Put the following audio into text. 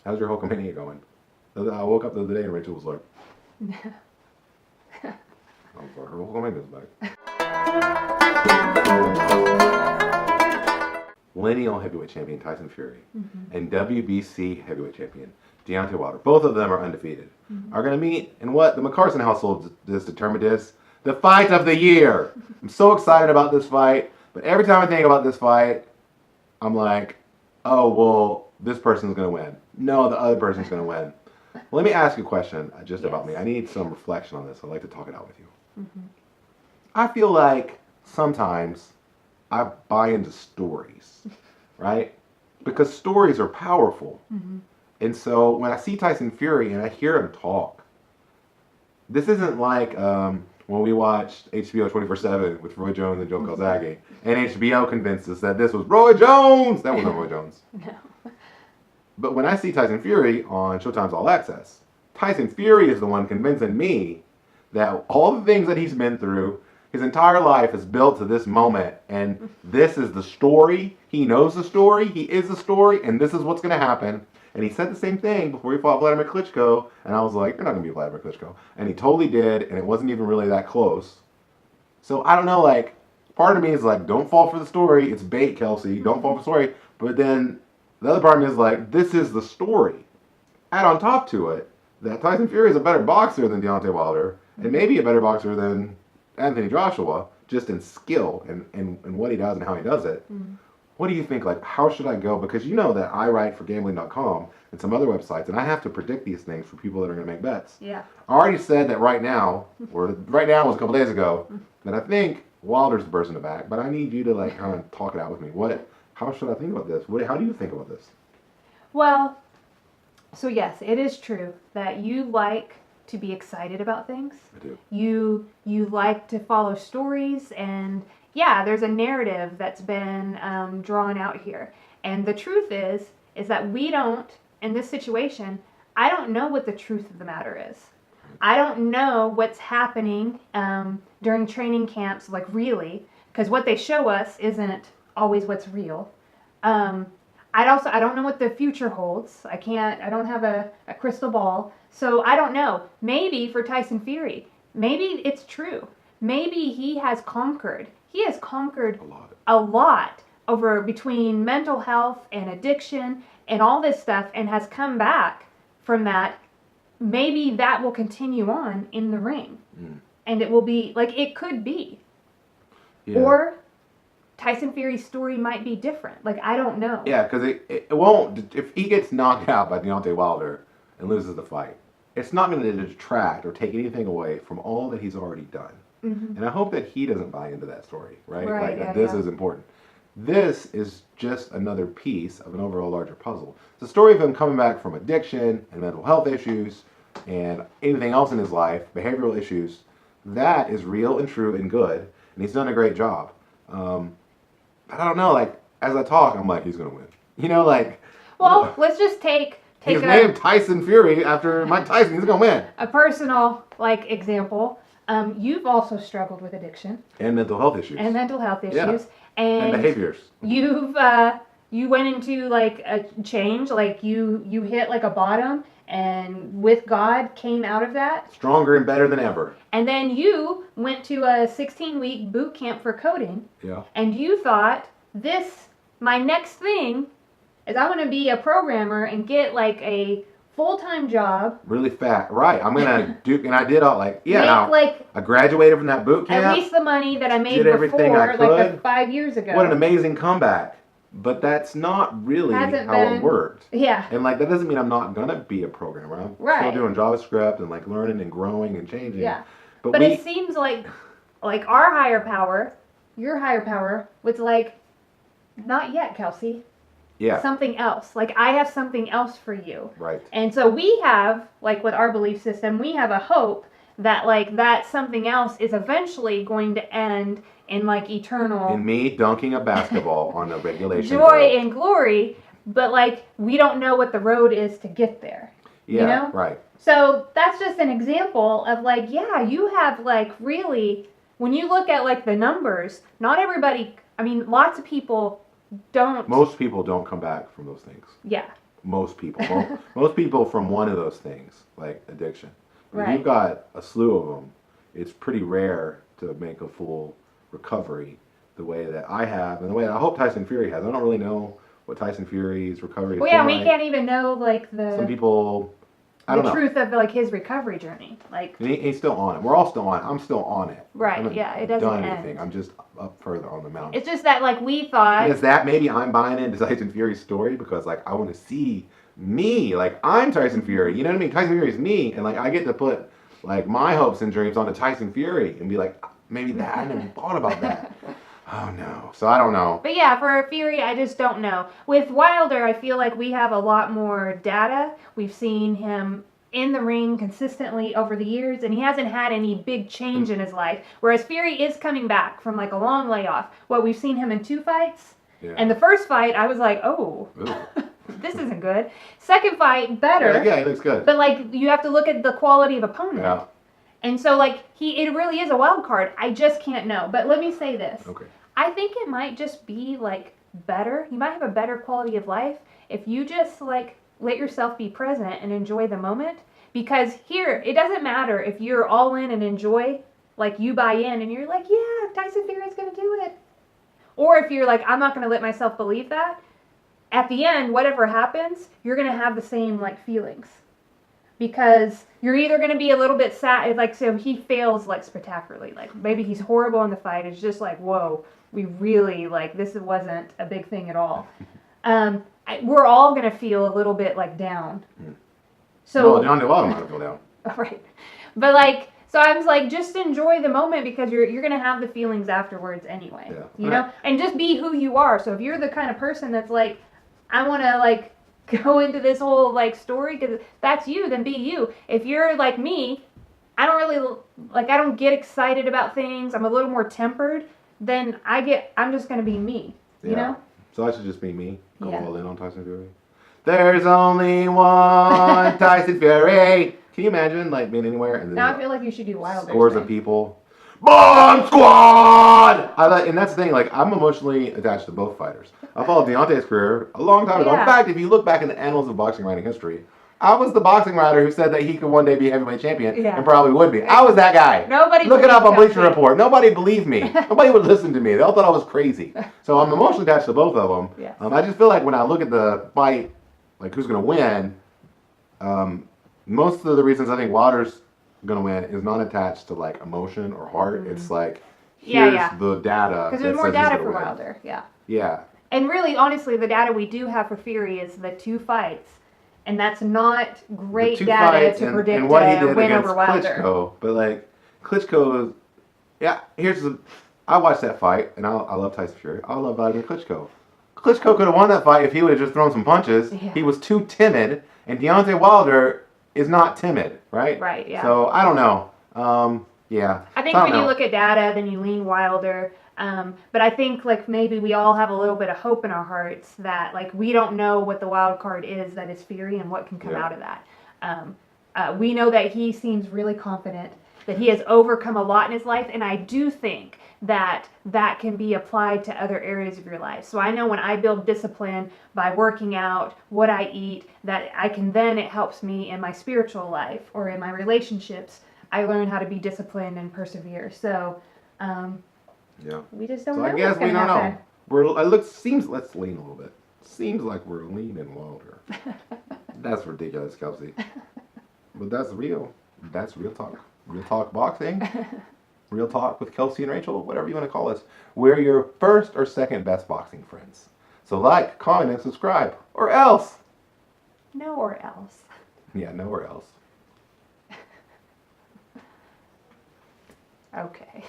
How's your Hulkamania going? I woke up the other day and Rachel was like, I'm sorry, her Hulkamania's back. Lineal heavyweight champion Tyson Fury and WBC heavyweight champion Deontay Wilder, both of them are undefeated, are going to meet in what the McCarson household has determined is the fight of the year. I'm so excited about this fight, but every time I think about this fight, I'm like, oh, well, this person's going to win. No, the other person's going to win. Let me ask you a question just about me. I need some reflection on this. I'd like to talk it out with you. I feel like sometimes I buy into stories, right? Because stories are powerful. And so when I see Tyson Fury and I hear him talk, this isn't like when we watched HBO 24/7 with Roy Jones and Joe Calzaghe, and HBO convinced us that this was Roy Jones. That wasn't Roy Jones. No. But when I see Tyson Fury on Showtime's All Access, Tyson Fury is the one convincing me that all the things that he's been through, his entire life is built to this moment, and this is the story. He knows the story, he is the story, and this is what's going to happen. And he said the same thing before he fought Vladimir Klitschko, and I was like, you're not going to be Vladimir Klitschko. And he totally did, and it wasn't even really that close. So I don't know, like, part of me is like, don't fall for the story. It's bait, Kelsey. Don't fall for the story. But then the other part of me is like, this is the story. Add on top to it that Tyson Fury is a better boxer than Deontay Wilder, and maybe a better boxer than Anthony Joshua, just in skill and what he does and how he does it. What do you think? Like, how should I go? Because you know that I write for gambling.com and some other websites, and I have to predict these things for people that are going to make bets. Yeah. I already said that right now, or right now was a couple days ago, that I think Wilder's the person to back, but I need you to, like, kind of talk it out with me. How should I think about this? How do you think about this? Well, so yes, it is true that you like to be excited about things. I do. You like to follow stories, and yeah, there's a narrative that's been drawn out here. And the truth is that we don't, in this situation, I don't know what the truth of the matter is. I don't know what's happening during training camps, like really, because what they show us isn't always what's real. I don't know what the future holds. I don't have a crystal ball. So I don't know. Maybe for Tyson Fury, maybe it's true. Maybe he has conquered. He has conquered a lot over between mental health and addiction and all this stuff, and has come back from that. Maybe that will continue on in the ring. And it will be, like, it could be. Yeah. Or Tyson Fury's story might be different. Like, I don't know. Yeah, because it won't, if he gets knocked out by Deontay Wilder and loses the fight, it's not going to detract or take anything away from all that he's already done. And I hope that he doesn't buy into that story, right? Like, that this is important. This is just another piece of an overall larger puzzle. It's a story of him coming back from addiction and mental health issues and anything else in his life, behavioral issues. That is real and true and good, and he's done a great job. I don't know, like, as I talk, I'm like, he's going to win. You know, like... Well, let's just take he's named Tyson Fury after Mike Tyson. He's going to win. A personal, like, example. You've also struggled with addiction. And mental health issues. And mental health issues. Yeah. And behaviors. You went into, like, a change. Like, you hit, like, a bottom, and with God came out of that. Stronger and better than ever. And then you went to a 16-week boot camp for coding. Yeah. And you thought, my next thing is I want to be a programmer and get, like, a full-time job. Really fat. Right. I'm going to do, and I did all, like, yeah. Like, I graduated from that boot camp. At least the money that I made everything I before, could. like 5 years ago. What an amazing comeback. But that's not really how it worked. Yeah. And, like, that doesn't mean I'm not going to be a programmer. I'm still doing JavaScript and, like, learning and growing and changing. Yeah. But it seems like our higher power, your higher power, was like, not yet, Kelsey. Yeah. Something else. Like, I have something else for you. Right. And so we have, like, with our belief system, we have a hope that, like, that something else is eventually going to end in, like, eternal... In me dunking a basketball on a regulation joy and glory, but, like, we don't know what the road is to get there. Yeah, you know? Right. So that's just an example of, like, yeah, you have, like, really... When you look at, like, the numbers, not everybody... I mean, lots of people don't... Most people don't come back from those things. Yeah. most people. Most people from one of those things, like addiction. If Right. you've got a slew of them, it's pretty rare to make a full recovery the way that I have and the way that I hope Tyson Fury has. I don't really know what Tyson Fury's recovery is Well, yeah, we like. can't even know like Some people, I don't the know. truth of like his recovery journey. Like, And he's still on it. We're all still on it. I'm still on it. Right, I haven't yeah, it doesn't done end. anything. I'm just up further on the mountain. it's just that like we thought. And it's that maybe I'm buying into Tyson Fury's story because like I want to see me, like I'm Tyson Fury. You know what I mean? Tyson Fury is me, and like I get to put like my hopes and dreams onto Tyson Fury and be like, maybe that I never thought about that. Oh no. So I don't know. But yeah, for Fury, I just don't know. With Wilder, I feel like we have a lot more data. We've seen him in the ring consistently over the years, and he hasn't had any big change in his life. Whereas Fury is coming back from like a long layoff. We've seen him in 2 fights. Yeah. And the first fight, I was like, oh, Ooh. this isn't good. Second fight, better. Yeah, he looks good. But like, you have to look at the quality of opponent. Yeah. And so like, it really is a wild card. I just can't know. But let me say this. Okay. I think it might just be like better. You might have a better quality of life if you just like let yourself be present and enjoy the moment. Because here, it doesn't matter if you're all in and enjoy, like you buy in and you're like, yeah, Tyson Fury's gonna do it. Or if you're like, I'm not gonna let myself believe that. At the end, whatever happens, you're gonna have the same like feelings. Because you're either going to be a little bit sad, like, so he fails, like, spectacularly. Like, maybe he's horrible in the fight. It's just like, whoa, we really, like, this wasn't a big thing at all. We're all going to feel a little bit, like, down. So, no, Deontay Wilder might feel down. Right. But, like, so I was like, just enjoy the moment because you're going to have the feelings afterwards anyway. Yeah. You know? And just be who you are. So if you're the kind of person that's like, I want to, like, go into this whole like story because that's you, then be you. If you're like me, I don't get excited about things. I'm a little more tempered. Then I'm just gonna be me. You know? So I should just be me. Go Yeah. all in on Tyson Fury. There's only one Tyson Fury. Can you imagine like being anywhere and then Now I feel like you should do Wilder. scores of people? Bomb Squad! And that's the thing, like, I'm emotionally attached to both fighters. I followed Deontay's career a long time ago. Yeah. In fact, if you look back in the annals of boxing writing history, I was the boxing writer who said that he could one day be heavyweight champion and probably would be. I was that guy. Nobody Look it up on believed Bleacher Report. Nobody believed me. Nobody would listen to me. They all thought I was crazy. So I'm emotionally attached to both of them. Yes. I just feel like when I look at the fight, like who's going to win, most of the reasons I think Wilder's gonna win is not attached to like emotion or heart. It's like here's the data. Because there's more data for Wilder. Yeah. Yeah. And really, honestly, the data we do have for Fury is the 2 fights, and that's not great The 2 data fights to and predict what he a did win against over Wilder. Klitschko, but like Klitschko, I watched that fight and I love Tyson Fury. I love Vladimir Klitschko. Klitschko could have won that fight if he would have just thrown some punches. Yeah. He was too timid, and Deontay Wilder is not timid, right? Right, yeah. So I don't know. Yeah. I think So when don't you know. look at data, then you lean Wilder. But I think like maybe we all have a little bit of hope in our hearts that like we don't know what the wild card is that is Fury and what can come out of that. We know that he seems really confident, that he has overcome a lot in his life, and I do think that that can be applied to other areas of your life. So I know when I build discipline by working out, what I eat, that I can then, it helps me in my spiritual life or in my relationships. I learn how to be disciplined and persevere. So Yeah. we just don't So know I guess what's we gonna don't happen. know. Let's lean a little bit. Seems like we're leaning Wilder. That's ridiculous, Kelsey. But that's real. That's real talk. Real talk boxing. Real talk with Kelsey and Rachel, whatever you want to call us. We're your first or second best boxing friends. So like, comment, and subscribe. Or else. Nowhere else. Yeah, nowhere else. Okay.